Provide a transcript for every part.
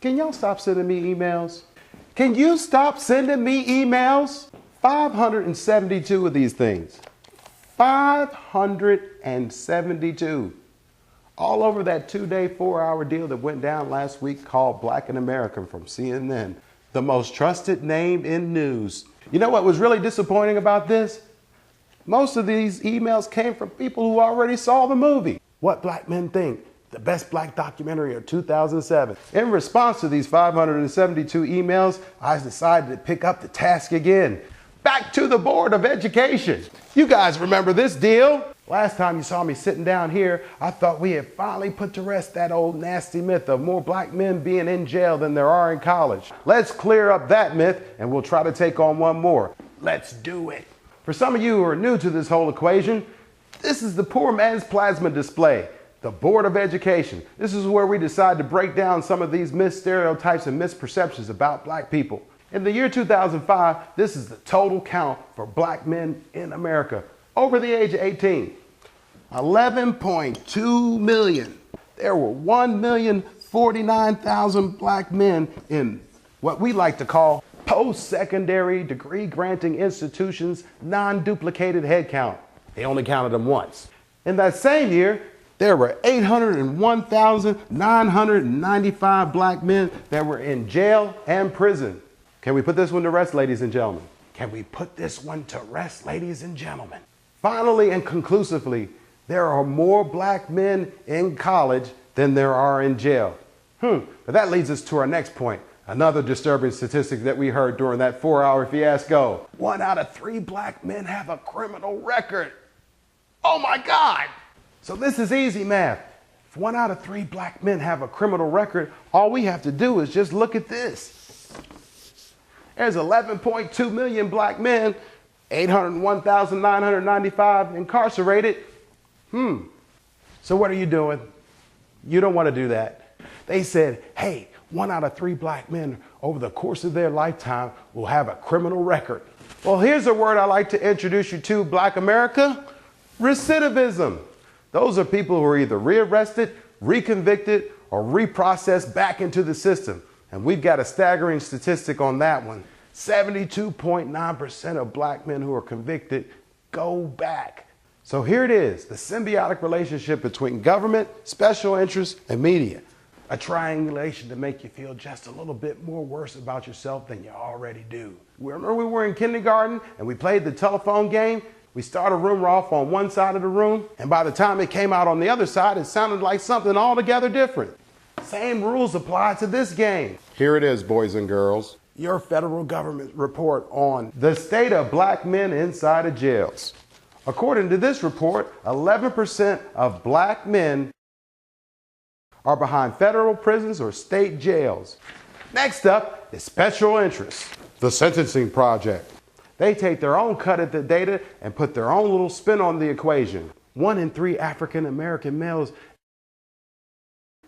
Can y'all stop sending me emails? Can you stop sending me emails? 572 of these things. 572. All over that 2-day, 4-hour deal that went down last week called Black and American from CNN, the most trusted name in news. You know what was really disappointing about this? Most of these emails came from people who already saw the movie. What Black Men Think, the best black documentary of 2007. In response to these 572 emails, I decided to pick up the task again. Back to the Board of Education. You guys remember this deal? Last time you saw me sitting down here, I thought we had finally put to rest that old nasty myth of more black men being in jail than there are in college. Let's clear up that myth and we'll try to take on one more. Let's do it. For some of you who are new to this whole equation, this is the poor man's plasma display. The Board of Education. This is where we decide to break down some of these misstereotypes and misperceptions about black people. In the year 2005, this is the total count for black men in America over the age of 18. 11.2 million. There were 1,049,000 black men in what we like to call post-secondary degree granting institutions, non-duplicated head count. They only counted them once. In that same year, there were 801,995 black men that were in jail and prison. Can we put this one to rest, ladies and gentlemen? Can we put this one to rest, ladies and gentlemen? Finally and conclusively, there are more black men in college than there are in jail. But that leads us to our next point. Another disturbing statistic that we heard during that 4-hour fiasco. 1 out of 3 black men have a criminal record. Oh my God! So this is easy math. If 1 out of 3 black men have a criminal record, all we have to do is just look at this. There's 11.2 million black men, 801,995 incarcerated. So what are you doing? You don't want to do that. They said, hey, 1 out of 3 black men over the course of their lifetime will have a criminal record. Well, here's a word I like to introduce you to, Black America: recidivism. Those are people who are either rearrested, reconvicted, or reprocessed back into the system. And we've got a staggering statistic on that one. 72.9% of black men who are convicted go back. So here it is, the symbiotic relationship between government, special interests, and media. A triangulation to make you feel just a little bit more worse about yourself than you already do. Remember we were in kindergarten and we played the telephone game? We started a rumor off on one side of the room, and by the time it came out on the other side, it sounded like something altogether different. Same rules apply to this game. Here it is, boys and girls. Your federal government report on the state of black men inside of jails. According to this report, 11% of black men are behind federal prisons or state jails. Next up is special interests, the Sentencing Project. They take their own cut at the data and put their own little spin on the equation. 1 in 3 African American males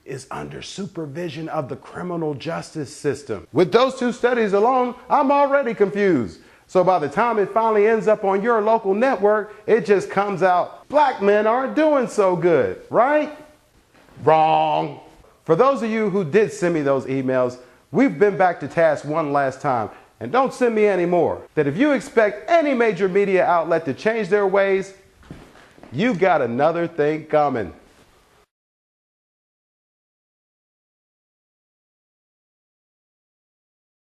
is under supervision of the criminal justice system. With those 2 studies alone, I'm already confused. So by the time it finally ends up on your local network, it just comes out, black men aren't doing so good, right? Wrong. For those of you who did send me those emails, we've been back to task one last time. And don't send me any more. That if you expect any major media outlet to change their ways, you've got another thing coming.